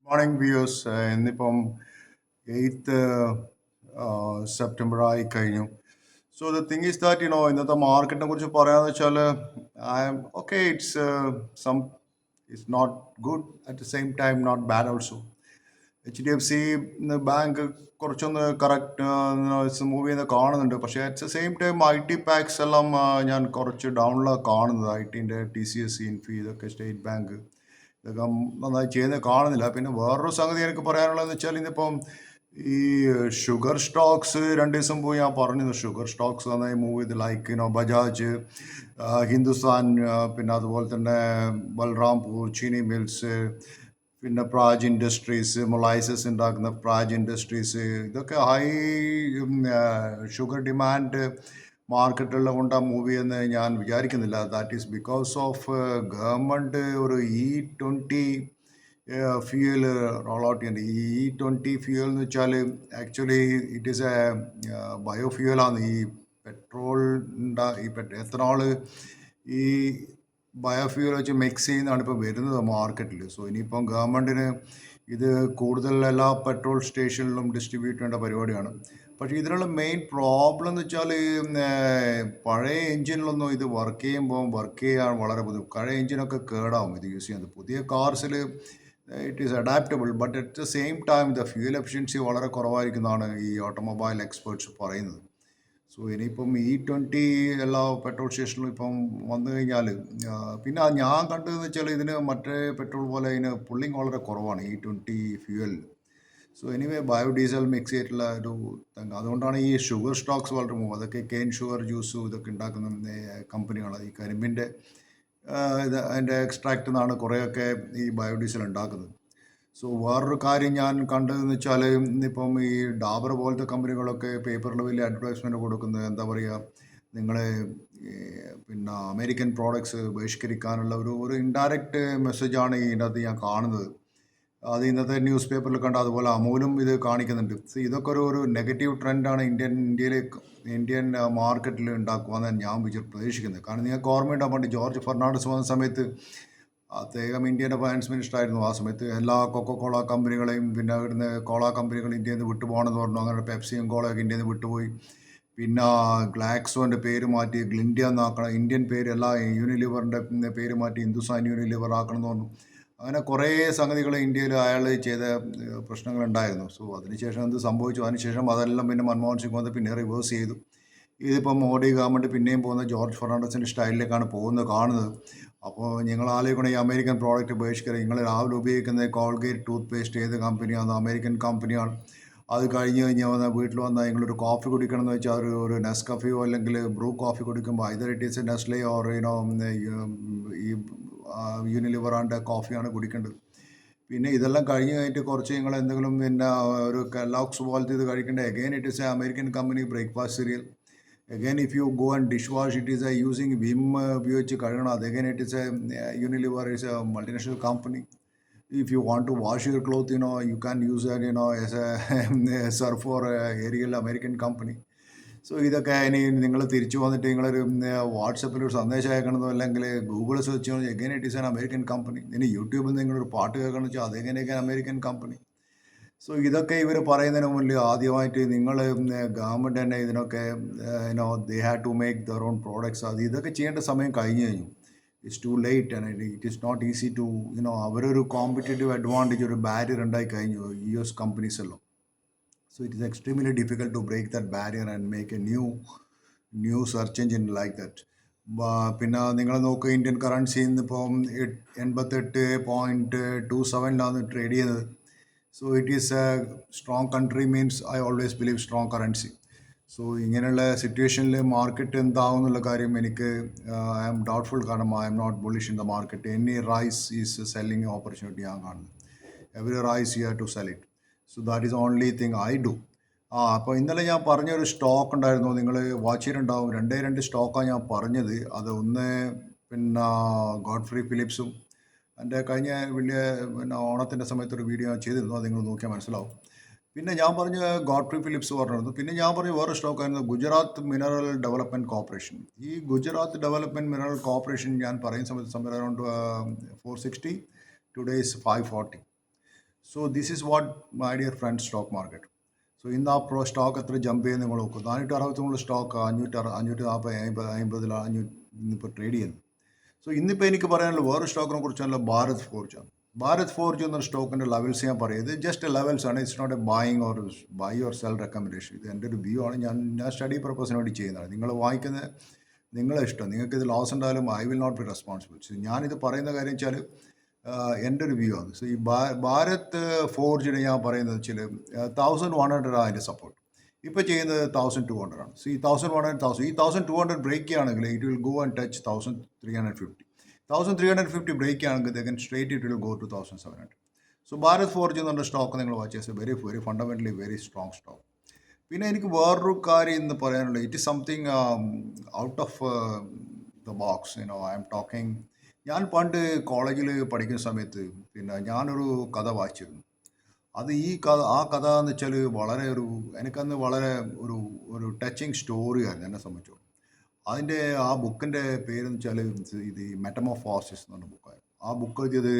Morning views ഇന്നിപ്പം 8th September ആയി കഴിഞ്ഞു. So the thing is that ഇന്നത്തെ മാർക്കറ്റിനെ കുറിച്ച് പറയാന്ന് വെച്ചാൽ I am okay. Some it's not good at the same time not bad also. HDFC bank കുറച്ചൊന്ന് കറക്റ്റ് മൂവ് ചെയ്യുന്നത് കാണുന്നുണ്ട്. പക്ഷേ at the same time IT packs എല്ലാം ഞാൻ കുറച്ച് ഡൗണിലാണ് കാണുന്നത്. IT-ൻ്റെ TCS, ഇൻഫി, ഇതൊക്കെ സ്റ്റേറ്റ് ബാങ്ക് ഇതൊക്കെ നന്നായി ചെയ്യുന്നത് കാണുന്നില്ല. പിന്നെ വേറൊരു സംഗതി എനിക്ക് പറയാനുള്ളതെന്ന് വെച്ചാൽ ഇന്നിപ്പം ഈ ഷുഗർ സ്റ്റോക്സ് 2 ദിവസം പോയി ഞാൻ പറഞ്ഞിരുന്നു. ഷുഗർ സ്റ്റോക്സ് നന്നായി മൂവ് ചെയ്ത് ലൈക്ക് ബജാജ്, ഹിന്ദുസ്ഥാൻ, പിന്നെ അതുപോലെ തന്നെ ബൽറാംപൂർ, ചീനി മിൽസ്, പിന്നെ പ്രാജ് ഇൻഡസ്ട്രീസ്, മൊളൈസസ് ഉണ്ടാക്കുന്ന പ്രാജ് ഇൻഡസ്ട്രീസ്, ഇതൊക്കെ ഹൈ ഷുഗർ ഡിമാൻഡ് മാർക്കറ്റുകളിൽ കൊണ്ടാണ് മൂവ് ചെയ്യുന്നത് ഞാൻ വിചാരിക്കുന്നില്ല. That is because of government ഒരു E20 ഫ്യൂവൽ റോൾ ഔട്ട് ചെയ്യുന്നുണ്ട്. ഈ E20 ഫ്യൂവൽ എന്ന് വെച്ചാൽ actually it is a bio ഫ്യൂവലാണ്. ഈ പെട്രോൾ ഈ എത്തനോള് ഈ ബയോഫ്യൂൽ വെച്ച് മിക്സ് ചെയ്യുന്നതാണ് ഇപ്പോൾ വരുന്നത് മാർക്കറ്റിൽ. സോ ഇനിയിപ്പം ഗവൺമെൻറ്റിന് ഇത് കൂടുതൽ എല്ലാ പെട്രോൾ സ്റ്റേഷനിലും ഡിസ്ട്രിബ്യൂട്ട് ചെയ്യേണ്ട പരിപാടിയാണ്. പക്ഷേ ഇതിനുള്ള മെയിൻ പ്രോബ്ലം എന്ന് വെച്ചാൽ പഴയ എഞ്ചിനിലൊന്നും ഇത് വർക്ക് ചെയ്യാൻ വളരെ ബുദ്ധിമുട്ട്. പഴയ എഞ്ചിനൊക്കെ കേടാവും ഇത് യൂസ് ചെയ്യുന്നത്. പുതിയ കാർസിൽ it is adaptable, but at the same time the fuel efficiency വളരെ കുറവായിരിക്കുന്നതാണ് ഈ ഓട്ടോമൊബൈൽ എക്സ്പേർട്സ് പറയുന്നത്. സോ ഇനിയിപ്പം E20 എല്ലാ പെട്രോൾ സ്റ്റേഷനിലും ഇപ്പം വന്നു കഴിഞ്ഞാൽ പിന്നെ ഞാൻ കണ്ടതെന്ന് വെച്ചാൽ ഇതിന് മറ്റേ പെട്രോൾ പോലെ ഇതിന് പുള്ളിങ് വളരെ കുറവാണ് E20 fuel. So anyway biodiesel mix ചെയ്തിട്ടുള്ള ഒരു അതുകൊണ്ടാണ് ഈ ഷുഗർ സ്റ്റോക്സ് വളരെ മൂവ്. അതൊക്കെ കെയിൻ ഷുഗർ ജ്യൂസ് ഇതൊക്കെ ഉണ്ടാക്കുന്ന കമ്പനികളാണ്. ഈ കരിമ്പിൻ്റെ അതിൻ്റെ എക്സ്ട്രാക്റ്റ് നിന്നാണ് കുറേയൊക്കെ ഈ ബയോഡീസൽ ഉണ്ടാക്കുന്നത്. സോ വേറൊരു കാര്യം ഞാൻ കണ്ടതെന്ന് വെച്ചാൽ ഇന്നിപ്പം ഈ ഡാബർ പോലത്തെ കമ്പനികളൊക്കെ പേപ്പറിൽ വലിയ അഡ്വർടൈസ്മെൻറ്റ് കൊടുക്കുന്നത് എന്താ പറയുക, നിങ്ങളെ പിന്നെ അമേരിക്കൻ പ്രോഡക്ട്സ് ബഹിഷ്കരിക്കാനുള്ള ഒരു ഇൻഡയറക്റ്റ് മെസ്സേജാണ് ഇതിനകത്ത് ഞാൻ കാണുന്നത്. അത് ഇന്നത്തെ ന്യൂസ് പേപ്പറിൽ കണ്ട അതുപോലെ അമൂലും ഇത് കാണിക്കുന്നുണ്ട്. ഇതൊക്കെ ഒരു നെഗറ്റീവ് ട്രെൻഡാണ് ഇന്ത്യൻ മാർക്കറ്റിൽ ഉണ്ടാക്കുവാന്ന് ഞാൻ പ്രതീക്ഷിക്കുന്നത്. കാരണം നിങ്ങൾക്ക് ഓർമ്മയുണ്ടാകാൻ വേണ്ടി ജോർജ് ഫെർണാണ്ടസ് വന്ന സമയത്ത് അദ്ദേഹം ഇന്ത്യയുടെ ഫൈനാൻസ് മിനിസ്റ്റർ ആയിരുന്നു. ആ സമയത്ത് എല്ലാ കൊക്കോകോള കമ്പനികളെയും പിന്നെ ഇവിടുന്ന് കോള കമ്പനികൾ ഇന്ത്യയിൽ നിന്ന് വിട്ടുപോകണമെന്ന് പറഞ്ഞു. അങ്ങനെ പെപ്സിയും കോളയൊക്കെ ഇന്ത്യയിൽ നിന്ന് വിട്ടുപോയി. പിന്നെ ഗ്ലാക്സോൻ്റെ പേര് മാറ്റി ഗ്ലിൻഡിയ എന്നാക്കണം. ഇന്ത്യൻ പേര് എല്ലാ യൂണിലിവറിൻ്റെ പേര് മാറ്റി ഹിന്ദുസ്ഥാൻ യൂണിലിവർ ആക്കണം എന്ന് പറഞ്ഞു. അങ്ങനെ കുറേ സംഗതികൾ ഇന്ത്യയിൽ അയാൾ ചെയ്ത പ്രശ്നങ്ങളുണ്ടായിരുന്നു. സോ അതിനുശേഷം എന്ത് സംഭവിച്ചു? അതിനുശേഷം അതെല്ലാം പിന്നെ മൻമോഹൻ സിംഗ് വന്ന് പിന്നെ റിവേഴ്സ് ചെയ്തു. ഇതിപ്പം മോഡി ഗവൺമെൻറ് പിന്നെയും പോകുന്ന ജോർജ് ഫെർണാണ്ടസിൻ്റെ സ്റ്റൈലിലേക്കാണ് കാണുന്നത്. അപ്പോൾ നിങ്ങൾ ആലോചിക്കണം, ഈ അമേരിക്കൻ പ്രോഡക്റ്റ് ബഹിഷ്കരിക്കുക. നിങ്ങൾ രാവിലെ ഉപയോഗിക്കുന്ന കോൾഗേറ്റ് ടൂത്ത് പേസ്റ്റ് ഏത് കമ്പനിയാണ്? അമേരിക്കൻ കമ്പനിയാണ്. അത് കഴിഞ്ഞ് കഴിഞ്ഞാൽ വീട്ടിൽ വന്നാൽ നിങ്ങളൊരു കോഫി കുടിക്കണം എന്ന് വെച്ചാൽ ഒരു നെസ്കഫിയോ അല്ലെങ്കിൽ ബ്രൂ കോഫി കുടിക്കുമ്പോൾ either it is Nestle or ഈ യൂണിലിവറാൻ്റെ കോഫിയാണ് കുടിക്കേണ്ടത്. പിന്നെ ഇതെല്ലാം കഴിഞ്ഞ് കഴിഞ്ഞിട്ട് കുറച്ച് നിങ്ങൾ എന്തെങ്കിലും പിന്നെ ഒരു കെല്ലോഗ്സ് പോലത്തെ ഇത് കഴിക്കേണ്ടത്. Again it is A American company breakfast serial. Again, if you go and dishwash, it is using Vim ഉപയോഗിച്ച് കഴുകണം. അത് again it is a Unilever is a multinational company. If you want to wash your clothes, you can use that, as a Surf or Ariel American company. So ഇതൊക്കെ ഇനി നിങ്ങൾ തിരിച്ചു വന്നിട്ട് നിങ്ങളൊരു വാട്സപ്പിൽ ഒരു സന്ദേശം അയക്കണമെന്നോ അല്ലെങ്കിൽ ഗൂഗിൾ സെർച്ച് ചെയ്യണമെന്നോ again it is an American company. ഇനി യൂട്യൂബിൽ നിങ്ങളൊരു പാട്ട് കേൾക്കണമെന്ന് വെച്ചാൽ അതെങ്ങനെയൊക്കെ അമേരിക്കൻ കമ്പനി. സോ ഇതൊക്കെ ഇവർ പറയുന്നതിന് മുന്നിൽ ആദ്യമായിട്ട് നിങ്ങൾ ഗവൺമെൻറ് തന്നെ ഇതിനൊക്കെ they have to make their own products. ഇതൊക്കെ ചെയ്യേണ്ട സമയം കഴിഞ്ഞു. It's too late and it is not easy to അവരൊരു കോമ്പറ്റേറ്റീവ് അഡ്വാൻറ്റേജ് ഒരു ബാരിയർ ഉണ്ടായി കഴിഞ്ഞു US കമ്പനീസ് എല്ലാം. So it is extremely difficult to break that barrier and make a new search engine like that. പിന്നെ നിങ്ങൾ നോക്കുക, Indian currency ഇന്നിപ്പം 88.27 trade ചെയ്യുന്നത്. So it is a strong country means I always believe strong currency. So ഇങ്ങനെയുള്ള സിറ്റുവേഷനിൽ market എന്താവും എന്നുള്ള കാര്യം എനിക്ക് ഐ ആം ഡൗട്ട്ഫുൾ. കാരണം I am not bullish in the market. Any rise is selling opportunity ഞാൻ കാണുന്നത്. Every rise you have to sell it. So that is only thing I do. അപ്പോൾ ഇന്നലെ ഞാൻ പറഞ്ഞൊരു സ്റ്റോക്ക് ഉണ്ടായിരുന്നു, നിങ്ങൾ വാച്ച് ചെയ്തിട്ടുണ്ടാവും. 2 സ്റ്റോക്കാണ് ഞാൻ പറഞ്ഞത്. അത് ഒന്ന് പിന്നെ ഗോഡ്ഫ്രീ ഫിലിപ്സും. എൻ്റെ കഴിഞ്ഞ പിന്നെ ഓണത്തിൻ്റെ സമയത്തൊരു വീഡിയോ ഞാൻ ചെയ്തിരുന്നു, അത് നിങ്ങൾ നോക്കിയാൽ മനസ്സിലാവും. പിന്നെ ഞാൻ പറഞ്ഞ ഗോഡ്ഫ്രീ ഫിലിപ്സ് പറഞ്ഞിരുന്നു. പിന്നെ ഞാൻ പറഞ്ഞ വേറെ സ്റ്റോക്കായിരുന്നു ഗുജറാത്ത് മിനറൽ ഡെവലപ്മെൻറ്റ് കോർപ്പറേഷൻ. ഈ ഗുജറാത്ത് ഡെവലപ്മെൻറ്റ് മിനറൽ കോർപ്പറേഷൻ ഞാൻ പറയുന്ന സമയത്ത് around 460, today is 540. So this is what my dear friend stock market. So ഇന്ന് ആ സ്റ്റോക്ക് എത്ര ജമ്പ് ചെയ്യുന്ന നിങ്ങൾ നോക്കും. 463 സ്റ്റോക്ക് 540 ഇന്നിപ്പോൾ ട്രേഡ് ചെയ്യുന്നു. സോ ഇന്നിപ്പോൾ എനിക്ക് പറയാനുള്ള വേറൊരു സ്റ്റോക്കിനെ കുറിച്ചല്ല, ഭാരത് ഫോർജ് ആണ്. ഭാരത് ഫോർജ് എന്നൊരു സ്റ്റോക്കിൻ്റെ ലെവൽസ് ഞാൻ പറയുന്നത് ജസ്റ്റ് ലെവൽസ് ആണ്. It's not a buy or sell recommendation. ഇത് എൻ്റെ ഒരു വ്യൂ ആണ്. ഞാൻ സ്റ്റഡി പർപ്പസിന് വേണ്ടി ചെയ്യുന്നതാണ്. നിങ്ങൾ വായിക്കുന്ന നിങ്ങളെ ഇഷ്ടം. നിങ്ങൾക്ക് ഇത് ലോസ് ഉണ്ടായാലും I will not be responsible. So ഞാനിത് പറയുന്ന കാര്യം വെച്ചാൽ എൻ്റെ ഒരു വ്യൂ ആണ്. സോ ഈ ഭാരത് ഫോർജിന് ഞാൻ പറയുന്നത് വെച്ചാൽ 1100 അതിൻ്റെ സപ്പോർട്ട്. ഇപ്പോൾ ചെയ്യുന്നത് 1200 ആണ്. സോ ഈ 1100 ഈ 1200 ബ്രേക്ക് ചെയ്യുകയാണെങ്കിൽ it will go and touch 1350. 1350 break ആണെങ്കിൽ then straight it will go to 1700. So Bharat Forge എന്നുള്ള സ്റ്റോക്ക് നിങ്ങൾ വാച്ച് ചെയ്ത് very very fundamentally very strong stock. പിന്നെ എനിക്ക് വേറൊരു കാര്യം ഇന്ന് പറയാനുള്ളത്, it is something out of the box. I am talking. ഞാൻ പണ്ട് കോളേജിൽ പഠിക്കുന്ന സമയത്ത് പിന്നെ ഞാനൊരു കഥ വായിച്ചിരുന്നു. അത് ആ കഥ എന്ന് വെച്ചാൽ വളരെ എനിക്കന്ന് വളരെ ഒരു ഒരു ടച്ചിങ് സ്റ്റോറി ആയിരുന്നു എന്നെ സംബന്ധിച്ചു. അതിൻ്റെ ആ ബുക്കിൻ്റെ പേരെന്ന് വെച്ചാൽ ഇത് മെറ്റമോഫോസിസ് എന്ന് പറഞ്ഞ ബുക്കായിരുന്നു. ആ ബുക്ക് എഴുതിയത്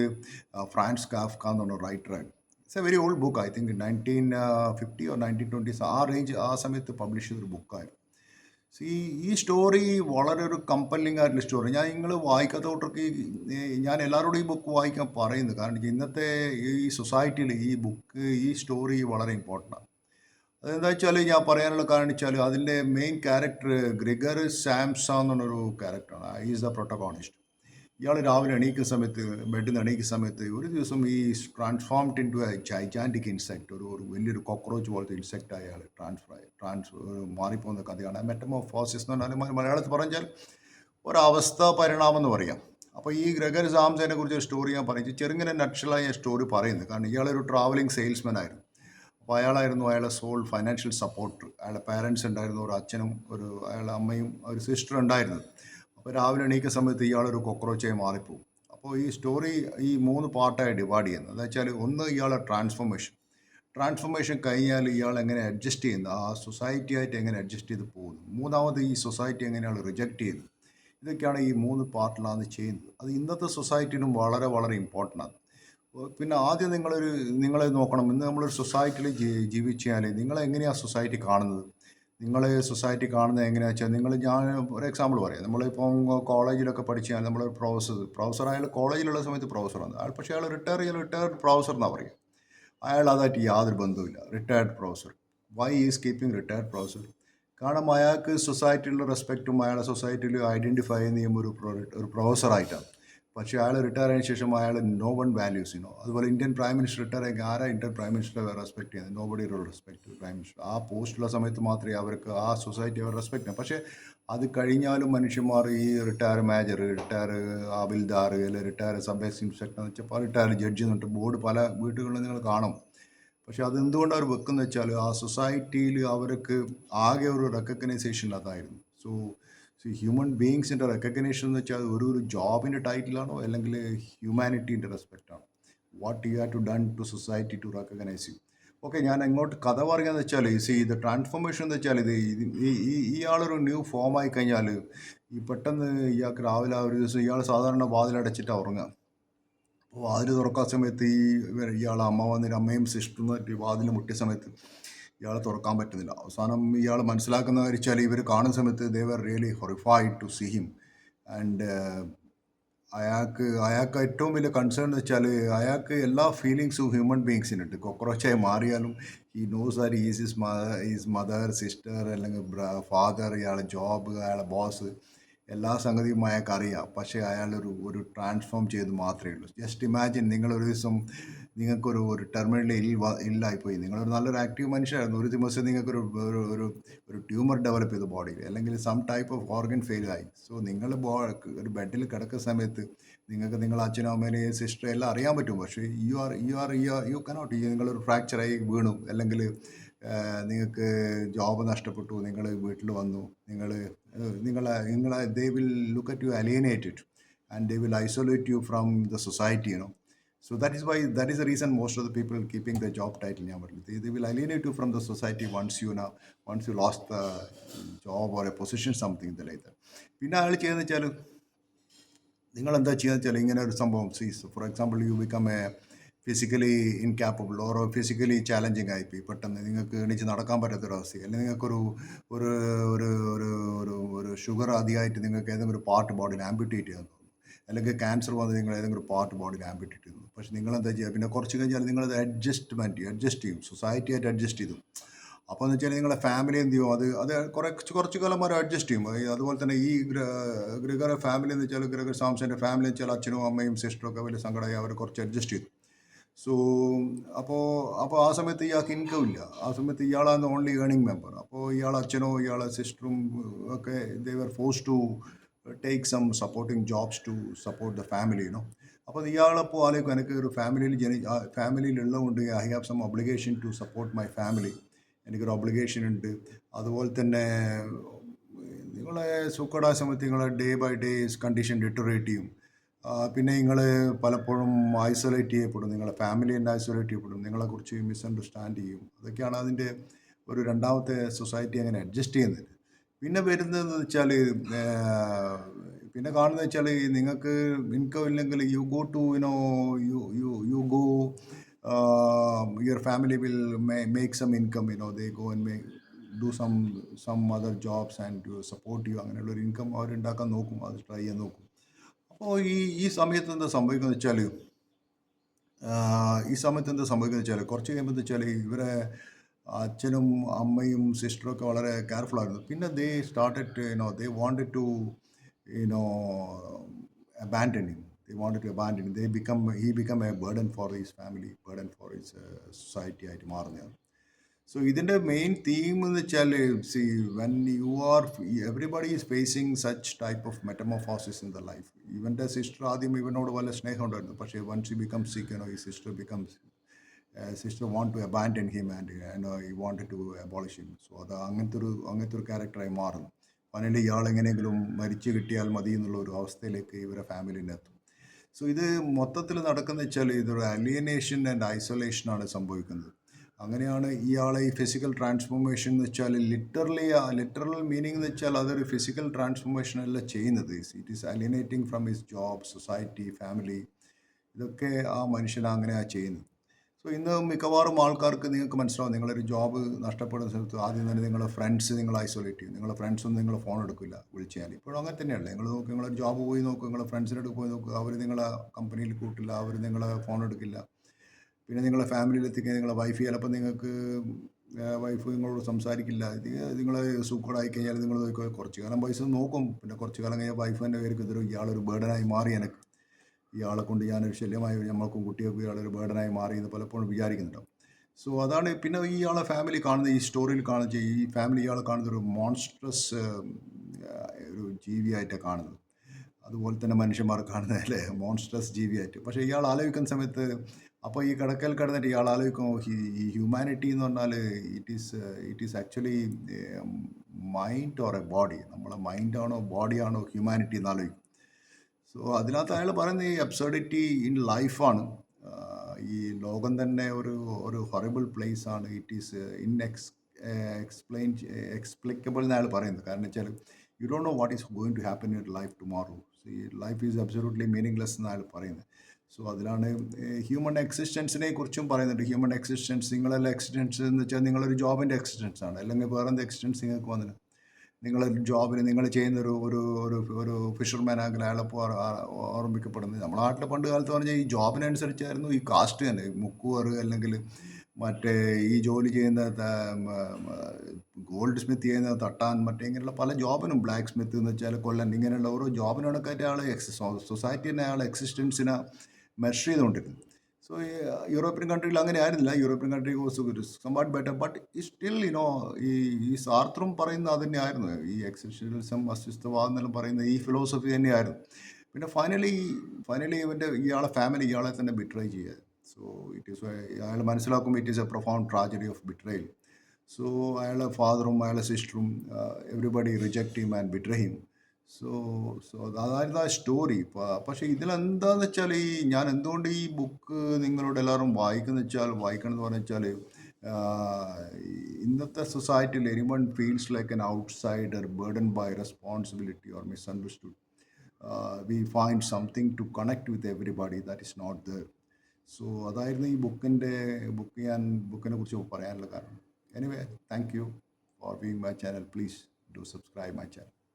ഫ്രാൻസ് കാഫ്ക എന്ന് പറഞ്ഞ റൈറ്ററായിരുന്നു. It's a very old book. I think 1950 or 1920s ആ റേഞ്ച് ആ സമയത്ത് പബ്ലിഷ് ചെയ്തൊരു ബുക്കായിരുന്നു. ഈ സ്റ്റോറി വളരെ ഒരു കമ്പല്ലിംഗ് ആയിട്ടുള്ള സ്റ്റോറി. നിങ്ങൾ വായിക്കാത്ത കൂട്ടർക്ക് ഞാൻ എല്ലാവരോടും ഈ ബുക്ക് വായിക്കാൻ പറയുന്നു. കാരണം ഇന്നത്തെ ഈ സൊസൈറ്റിയിൽ ഈ സ്റ്റോറി വളരെ ഇമ്പോർട്ടൻ്റ് ആണ്. അതെന്താ വെച്ചാൽ ഞാൻ പറയാനുള്ള കാരണം വെച്ചാൽ അതിൻ്റെ മെയിൻ ക്യാരക്ടർ ഗ്രിഗർ സാംസ എന്നൊരു ക്യാരക്ടറാണ്. Is the protagonist. ഇയാൾ രാവിലെ എണീക്കുന്ന സമയത്ത് ബെഡിൽ നിന്ന് എണീക്കുന്ന സമയത്ത് ഒരു ദിവസം ഈ transformed into a gigantic insect, ഒരു വലിയൊരു കോക്രോച്ച് പോലത്തെ ഇൻസെക്റ്റ് അയാൾ മാറിപ്പോകുന്ന കഥയാണ് മെറ്റമോഫോസിസ് എന്ന് പറഞ്ഞാൽ. മലയാളത്തിൽ പറഞ്ഞാൽ ഒരവസ്ഥ പരിണാമം എന്ന് പറയാം. അപ്പോൾ ഈ ഗ്രെഗർ സാംസനെ കുറിച്ച് ഒരു സ്റ്റോറി ഞാൻ പറയുന്നത് ചെറുങ്ങനെ നക്ഷലായ സ്റ്റോറി പറയുന്നത്. കാരണം ഇയാളൊരു ട്രാവലിംഗ് സെയിൽസ്മാൻ ആയിരുന്നു. അപ്പോൾ അയാളുടെ സോൾ ഫൈനാൻഷ്യൽ സപ്പോർട്ട്. അയാളുടെ പാരൻസ് ഉണ്ടായിരുന്നു, ഒരു അച്ഛനും അയാളുടെ അമ്മയും ഒരു സിസ്റ്റർ ഉണ്ടായിരുന്നു. അപ്പോൾ രാവിലെ എണീക്കുന്ന സമയത്ത് ഇയാളൊരു കോക്രോച്ചായി മാറിപ്പോകും. അപ്പോൾ ഈ സ്റ്റോറി ഈ 3 പാർട്ടായി ഡിവൈഡ് ചെയ്യുന്നത്. എന്ന് വെച്ചാൽ ഒന്ന് ഇയാളുടെ ട്രാൻസ്ഫോർമേഷൻ കഴിഞ്ഞാൽ ഇയാൾ എങ്ങനെ അഡ്ജസ്റ്റ് ചെയ്യുന്നത്, ആ സൊസൈറ്റിയായിട്ട് എങ്ങനെ അഡ്ജസ്റ്റ് ചെയ്ത് പോകുന്നു. മൂന്നാമത് ഈ സൊസൈറ്റി എങ്ങനെയാണ് റിജക്റ്റ് ചെയ്യുന്നത്. ഇതൊക്കെയാണ് ഈ 3 പാർട്ടിലാണ് ചെയ്യുന്നത്. അത് ഇന്നത്തെ സൊസൈറ്റിനും വളരെ വളരെ ഇമ്പോർട്ടൻ്റ് ആണ്. പിന്നെ ആദ്യം നിങ്ങളെ നോക്കണം. ഇന്ന് നമ്മളൊരു സൊസൈറ്റിയിൽ ജീവിച്ചാൽ നിങ്ങളെങ്ങനെയാണ് സൊസൈറ്റി കാണുന്നത്. സൊസൈറ്റി കാണുന്നത് എങ്ങനെയാണെന്ന് വെച്ചാൽ ഞാൻ ഒരു എക്സാമ്പിൾ പറയാം. നമ്മളിപ്പം കോളേജിലൊക്കെ പഠിച്ചാൽ നമ്മളൊരു പ്രൊഫസർ അയാൾ കോളേജിലുള്ള സമയത്ത് പ്രൊഫസറാണ്. പക്ഷേ അയാൾ റിട്ടയർഡ് പ്രൊഫസർ എന്നാണ് പറയുക. അയാൾ അതായിട്ട് യാതൊരു ബന്ധവുമില്ല. Retired professor. Why is keeping retired professor? കാരണം അയാൾക്ക് സൊസൈറ്റിയിലുള്ള റെസ്പെക്റ്റും അയാളെ സൊസൈറ്റിയിൽ ഐഡൻറ്റിഫൈ ചെയ്യുന്ന ഒരു പ്രൊഫസറായിട്ടാണ്. പക്ഷേ അയാൾ റിട്ടയർ ആയതിനു ശേഷം അയാൾ നോ വൺ വാല്യൂസ്. അതുപോലെ ഇന്ത്യൻ പ്രൈം മിനിസ്റ്റർ റിട്ടയർ ആയി ആരാ ഇന്ത്യൻ പ്രൈം മിനിസ്റ്ററെ റെസ്പെക്ട് ചെയ്യുന്നത്? Nobody respect prime minister. ആ പോസ്റ്റുള്ള സമയത്ത് മാത്രമേ അവർക്ക് ആ സൊസൈറ്റി അവർ റെസ്പെക്ട് ചെയ്യും. പക്ഷേ അത് കഴിഞ്ഞാലും മനുഷ്യന്മാർ ഈ റിട്ടയർ മേജർ, റിട്ടയർ ഹവിൽദാർ, അല്ലെങ്കിൽ റിട്ടയർ സബ് ഇൻസ്പെക്ടർ എന്ന് വെച്ചാൽ റിട്ടയർ ജഡ്ജി എന്നിട്ട് ബോർഡ് പല വീടുകളിലും നിങ്ങൾ കാണും. പക്ഷെ അതെന്തുകൊണ്ട് അവർ വെക്കുന്നത് വെച്ചാൽ ആ സൊസൈറ്റിയിൽ അവർക്ക് ആകെ ഒരു റെക്കഗ്നൈസേഷൻ അതായിരുന്നു. സോ ഹ്യൂമൻ ബീയിങ്സിൻ്റെ റെക്കഗ്നേഷൻ എന്ന് വെച്ചാൽ ഒരു ജോബിൻ്റെ ടൈറ്റിലാണോ അല്ലെങ്കിൽ ഹ്യൂമാനിറ്റീൻ്റെ റെസ്പെക്റ്റാണോ? What you have to done to society to recognise you. Okay, ഞാൻ എങ്ങോട്ട് കഥ പറയുകയെന്ന് വെച്ചാൽ ഇത് ട്രാൻസ്ഫോർമേഷൻ എന്ന് വെച്ചാൽ ഇയാളൊരു ന്യൂ ഫോം ആയി കഴിഞ്ഞാൽ പെട്ടെന്ന് ഇയാൾക്ക് രാവിലെ ഒരു ദിവസം ഇയാൾ സാധാരണ വാതിലടച്ചിട്ടാണ് ഉറങ്ങുക. അപ്പോൾ വാതിൽ തുറക്കാൻ സമയത്ത് ഇയാളെ അമ്മയും സിസ്റ്ററും വാതിൽ മുട്ടിയ സമയത്ത് ഇയാളെ തുറക്കാൻ പറ്റുന്നില്ല. അവസാനം ഇയാൾ മനസ്സിലാക്കുന്ന വെച്ചാൽ ഇവർ കാണുന്ന സമയത്ത് they were really horrified to see him. And അയാൾക്ക് ഏറ്റവും വലിയ കൺസേൺ എന്ന് വെച്ചാൽ അയാൾക്ക് എല്ലാ ഫീലിങ്സും ഹ്യൂമൻ ബീങ്സിനുണ്ട്. കോക്രോച്ചായി മാറിയാലും ഈ knows that is mother, sister, അല്ലെങ്കിൽ ഫാദർ, ഇയാളെ ജോബ്, അയാളെ ബോസ്, എല്ലാ സംഗതിയും അയാൾക്ക് അറിയാം. പക്ഷേ ഒരു ട്രാൻസ്ഫോം ചെയ്ത് മാത്രമേ ഉള്ളൂ. ജസ്റ്റ് ഇമാജിൻ, നിങ്ങളൊരു ദിവസം നിങ്ങൾക്കൊരു ടെർമിനൽ ഇല്ലായിപ്പോയി. നിങ്ങളൊരു നല്ലൊരു ആക്റ്റീവ് മനുഷ്യരായിരുന്നു. ഒരു ദിവസം നിങ്ങൾക്കൊരു ഒരു ട്യൂമർ ഡെവലപ്പ് ചെയ്തു ബോഡിയിൽ, അല്ലെങ്കിൽ some type of organ fail ആയി. സോ നിങ്ങൾ ഒരു ബെഡിൽ കിടക്കുന്ന സമയത്ത് നിങ്ങൾക്ക് നിങ്ങളുടെ അച്ഛനും അമ്മേനെയും സിസ്റ്ററെ എല്ലാം അറിയാൻ പറ്റും. പക്ഷേ യു കനോട്ട്. നിങ്ങളൊരു ഫ്രാക്ചറായി വീണു, അല്ലെങ്കിൽ നിങ്ങൾക്ക് ജോബ് നഷ്ടപ്പെട്ടു, നിങ്ങൾ വീട്ടിൽ വന്നു, they will look at you alienated, and they will isolate you from the society. So that is the reason most of the people keeping the job title. They will alienate you from the society once you lost the job or a position, something like that. പിന്നെ അയാൾ ചെയ്യുന്നത് വെച്ചാൽ നിങ്ങൾ എന്താ ചെയ്യുക വെച്ചാൽ ഇങ്ങനെ ഒരു സംഭവം. For example, you become A physically incapable ഓരോ ഫിസിക്കലി ചാലഞ്ചിങ് ആയിപ്പോയി പെട്ടെന്ന് നിങ്ങൾക്ക് എണീച്ച് നടക്കാൻ പറ്റാത്തൊരവസ്ഥ, അല്ലെങ്കിൽ നിങ്ങൾക്കൊരു ഒരു ഒരു ഒരു ഒരു ഒരു ഷുഗർ അധികമായിട്ട് നിങ്ങൾക്ക് ഏതെങ്കിലും ഒരു പാർട്ട് ബോഡിയിൽ ആംബ്യൂട്ടേറ്റ് ചെയ്യാൻ തോന്നും, അല്ലെങ്കിൽ ക്യാൻസർ വന്ന് നിങ്ങൾ ഏതെങ്കിലും ഒരു പാർട്ട് ബോഡിയിൽ ആംബ്യൂട്ടേറ്റ് ചെയ്യുന്നു. പക്ഷേ നിങ്ങൾ എന്താ ചെയ്യുക, പിന്നെ കുറച്ച് കഴിഞ്ഞാൽ നിങ്ങളത് അഡ്ജസ്റ്റ് ചെയ്യും, സൊസൈറ്റിയായിട്ട് അഡ്ജസ്റ്റ് ചെയ്തു. അപ്പോൾ എന്ന് വെച്ചാൽ നിങ്ങളെ ഫാമിലി എന്ത് ചെയ്യും, അത് കുറച്ച് കാലം വരെ അഡ്ജസ്റ്റ് ചെയ്യും. അതുപോലെ തന്നെ ഈ ഗ്രിഗർ ഫാമിലി എന്ന് വെച്ചാൽ ഗ്രിഗർ സാംസന്റെ ഫാമിലി എന്ന് വെച്ചാൽ അച്ഛനും അമ്മയും സിസ്റ്ററും ഒക്കെ വലിയ സങ്കടമായി, അവർ കുറച്ച് അഡ്ജസ്റ്റ് ചെയ്തു. സോ അപ്പോൾ അപ്പോൾ ആ സമയത്ത് ഇയാൾക്ക് ഇൻകം ഇല്ല, ആ സമയത്ത് ഇയാളാണ് ഓൺലി ഏണിംഗ് മെമ്പർ. അപ്പോൾ ഇയാൾ അച്ഛനോ ഇയാളെ സിസ്റ്ററും ഒക്കെ they were forced to take some supporting jobs to support the ഫാമിലിനോ. അപ്പോൾ ഇയാളപ്പോൾ ആലോചിക്കും, എനിക്ക് ഒരു ഫാമിലിയിലുള്ളതുകൊണ്ട് I have some obligation to support my family, എനിക്കൊരു ഒബ്ലിഗേഷൻ ഉണ്ട്. അതുപോലെ തന്നെ നിങ്ങളെ സുഖടാ സമയത്ത് നിങ്ങളെ day by day condition deteriorate ചെയ്യും. പിന്നെ നിങ്ങൾ പലപ്പോഴും ഐസൊലേറ്റ് ചെയ്യപ്പെടും, നിങ്ങളെ ഫാമിലി തന്നെ ഐസൊലേറ്റ് ചെയ്യപ്പെടും, നിങ്ങളെക്കുറിച്ച് മിസ്അണ്ടർസ്റ്റാൻഡ് ചെയ്യും. അതൊക്കെയാണ് അതിൻ്റെ ഒരു രണ്ടാമത്തെ സൊസൈറ്റി അങ്ങനെ അഡ്ജസ്റ്റ് ചെയ്യുന്നത്. പിന്നെ വരുന്നതെന്ന് വെച്ചാൽ പിന്നെ കാണുന്നത് വെച്ചാൽ നിങ്ങൾക്ക് ഇൻകം ഇല്ലെങ്കിൽ you go to you go your family will make some income, they go and do some other jobs and support you. അങ്ങനെയുള്ളൊരു ഇൻകം അവരുണ്ടാക്കാൻ നോക്കും, അത് ട്രൈ ചെയ്യാൻ നോക്കും. അപ്പോൾ ഈ സമയത്ത് എന്താ സംഭവിക്കുന്നത് വെച്ചാൽ കുറച്ച് കഴിയുമ്പോൾ എന്താ വെച്ചാൽ ഇവരെ അച്ഛനും അമ്മയും സിസ്റ്ററും ഒക്കെ വളരെ കെയർഫുൾ ആയിരുന്നു. പിന്നെ they started they wanted to abandon him. They wanted to abandon him. He become a burden for his family, burden for his society ആയിട്ട് മാറുന്നതാണ്. സോ ഇതിൻ്റെ മെയിൻ തീം എന്ന് വെച്ചാൽ see when you are everybody is facing such type of metamorphosis in the life. ഇവൻ്റെ sister ആദ്യം ഇവനോട് വല്ല സ്നേഹം ഉണ്ടായിരുന്നു, പക്ഷേ വൺസ് ഹി ബിക്കം സിക്ക് ഈ sister want to abandon him and he wanted to abolish him. So അത് അങ്ങനത്തെ ഒരു ക്യാരക്ടറായി മാറുന്നു. ഫൈനലി ഇയാൾ എങ്ങനെയെങ്കിലും മരിച്ചു കിട്ടിയാൽ മതി എന്നുള്ള ഒരു അവസ്ഥയിലേക്ക് ഇവരെ ഫാമിലിനെ എത്തും. സോ ഇത് മൊത്തത്തിൽ നടക്കുന്ന വെച്ചാൽ ഇതൊരു അലിയനേഷൻ ആൻഡ് ഐസൊലേഷനാണ് സംഭവിക്കുന്നത്. അങ്ങനെയാണ് ഇയാളെ ഈ ഫിസിക്കൽ ട്രാൻസ്ഫോർമേഷൻ എന്ന് വെച്ചാൽ ലിറ്ററൽ മീനിങ് എന്ന് വെച്ചാൽ അതൊരു ഫിസിക്കൽ ട്രാൻസ്ഫോർമേഷൻ അല്ല ചെയ്യുന്നത്. It is alienating from his job, society, family. ഇതൊക്കെ ആ മനുഷ്യൻ അങ്ങനെയാണ് ചെയ്യുന്നത്. സോ ഇന്ന് മിക്കവാറും ആൾക്കാർക്ക് നിങ്ങൾക്ക് മനസ്സിലാവും, നിങ്ങളൊരു ജോബ് നഷ്ടപ്പെടുന്ന സ്ഥലത്ത് ആദ്യം തന്നെ നിങ്ങളെ ഫ്രണ്ട്സ് നിങ്ങൾ ഐസൊലേറ്റ് ചെയ്യും. നിങ്ങളെ ഫ്രണ്ട്സൊന്നും നിങ്ങൾ ഫോൺ എടുക്കില്ല വിളിച്ചാൽ. ഇപ്പോഴും അങ്ങനെ തന്നെയല്ലേ, നിങ്ങൾ നോക്കുക, നിങ്ങളൊരു ജോബ് പോയി നോക്കുക, നിങ്ങളെ ഫ്രണ്ട്സിൻ്റെ അടുത്ത് പോയി നോക്കുക, അവർ നിങ്ങളെ കമ്പനിയിൽ കൂട്ടില്ല, അവർ നിങ്ങളെ ഫോൺ എടുക്കില്ല. പിന്നെ നിങ്ങളെ ഫാമിലിയിലെത്തിക്കാൻ നിങ്ങളെ വൈഫ് ചിലപ്പോൾ നിങ്ങൾക്ക് വൈഫ് നിങ്ങളോട് സംസാരിക്കില്ല. നിങ്ങൾ സൂക്കോടായി കഴിഞ്ഞാൽ നിങ്ങൾ കുറച്ച് കാലം പൈസ നോക്കും, പിന്നെ കുറച്ച് കാലം കഴിഞ്ഞാൽ വൈഫ് തന്നെ പേർക്ക് ഇയാളൊരു ബേർഡനായി മാറി, എനിക്ക് ഇയാളെ കൊണ്ട് ഞാനൊരു ശല്യമായി, നമ്മൾക്കും കുട്ടികൾക്കും ഇയാളൊരു ബേർഡനായി മാറി എന്ന് പലപ്പോഴും വിചാരിക്കുന്നുണ്ടാവും. സോ അതാണ് പിന്നെ ഇയാളെ ഫാമിലി കാണുന്ന, ഈ സ്റ്റോറിയിൽ കാണുന്ന ഈ ഫാമിലി ഇയാളെ കാണുന്ന ഒരു മോൺസ്ട്രസ് ഒരു ജീവിയായിട്ടാണ് കാണുന്നത്. അതുപോലെ തന്നെ മനുഷ്യന്മാർ കാണുന്നത് അല്ലേ, മോൺസ്ട്രസ് ജീവിയായിട്ട്. പക്ഷേ ഇയാൾ ആലോചിക്കുന്ന സമയത്ത്, അപ്പോൾ ഈ കിടക്കൽ കിടന്നിട്ട് ഇയാൾ ആലോചിക്കും, ഈ ഹ്യൂമാനിറ്റി എന്ന് പറഞ്ഞാൽ it is actually mind or A body. നമ്മളെ മൈൻഡാണോ ബോഡിയാണോ ഹ്യൂമാനിറ്റി എന്ന് ആലോചിക്കും. സോ അതിനകത്ത് അയാൾ പറയുന്ന ഈ അബ്സർഡിറ്റി ഇൻ ലൈഫാണ്. ഈ ലോകം തന്നെ ഒരു ഹൊറിബിൾ പ്ലേസ് ആണ്. ഇറ്റ് ഈസ് എക്സ്പ്ലിക്കബിൾ എന്ന് അയാൾ പറയുന്നത്. കാരണം വെച്ചാൽ you don't know what is going to happen in life tomorrow. So ഈ ലൈഫ് ഈസ് അബ്സൊല്യൂട്ട്ലി മീനിങ്ലെസ് എന്ന് അയാൾ പറയുന്നത്. സോ അതിലാണ് ഹ്യൂമൺ എക്സിസ്റ്റൻസിനെ കുറിച്ചും പറയുന്നുണ്ട്. ഹ്യൂമൺ എക്സിസ്റ്റൻസ്, നിങ്ങളെല്ലാം എക്സിസ്റ്റൻസ് എന്ന് വെച്ചാൽ നിങ്ങളൊരു ജോബിൻ്റെ എക്സിസ്റ്റൻസ് ആണ്, അല്ലെങ്കിൽ വേറെ എന്ത് എക്സിസ്റ്റൻസ് നിങ്ങൾക്ക് വന്നിട്ട് നിങ്ങളൊരു ജോബിന് നിങ്ങൾ ചെയ്യുന്ന ഒരു ഫിഷർമാൻ ആണെങ്കിൽ അയാളപ്പോൾ ഓർമ്മിക്കപ്പെടുന്നത്. നമ്മുടെ നാട്ടിൽ പണ്ട് കാലത്ത് പറഞ്ഞാൽ ഈ ജോബിനനുസരിച്ചായിരുന്നു ഈ കാസ്റ്റ് തന്നെ. മുക്കുവർ അല്ലെങ്കിൽ മറ്റേ ഈ ജോലി ചെയ്യുന്ന ഗോൾഡ് സ്മിത്ത് ചെയ്യുന്ന തട്ടാൻ, ഇങ്ങനെയുള്ള പല ജോബിനും, ബ്ലാക്ക് സ്മിത്ത് എന്ന് വെച്ചാൽ കൊല്ലൻ, ഇങ്ങനെയുള്ള ഓരോ ജോബിനൊക്കെ ആൾ സൊസൈറ്റി തന്നെ അയാളെ എക്സിസ്റ്റൻസിനെ മെഷർ ചെയ്തുകൊണ്ടിരുന്നു. സോ യൂറോപ്യൻ കൺട്രിയിൽ അങ്ങനെ ആയിരുന്നില്ല. European country was somewhat better. But still ഈ സാർത്രും പറയുന്ന അത് തന്നെയായിരുന്നു. ഈ എക്സിസ്റ്റൻഷ്യലിസം, അസ്തിത്വവാദം എന്നെല്ലാം പറയുന്ന ഈ ഫിലോസഫി തന്നെയായിരുന്നു. പിന്നെ ഫൈനലി ഇയാളെ ഫാമിലി ഇയാളെ തന്നെ ബിട്രൈ ചെയ്യുക. സോ ഇറ്റ് ഈസ് അയാൾ മനസ്സിലാക്കുമ്പോൾ it is a profound tragedy of betrayal. So അയാളെ ഫാദറും അയാളെ സിസ്റ്ററും everybody reject him and betray him. So അതായിരുന്നു ആ സ്റ്റോറി. പക്ഷേ ഇതിലെന്താന്ന് വെച്ചാൽ ഞാൻ എന്തുകൊണ്ട് ഈ ബുക്ക് നിങ്ങളോട് എല്ലാവരും വായിക്കണമെന്ന് പറഞ്ഞാൽ ഇന്നത്തെ സൊസൈറ്റിയിൽ anyone feels like an outsider, burden by responsibility or misunderstood. We find something to connect with everybody that is not there. So അതായിരുന്നു ഈ ബുക്കിനെ കുറിച്ച് പറയാനുള്ള കാരണം. Anyway, thank you for being my channel. Please do subscribe my channel.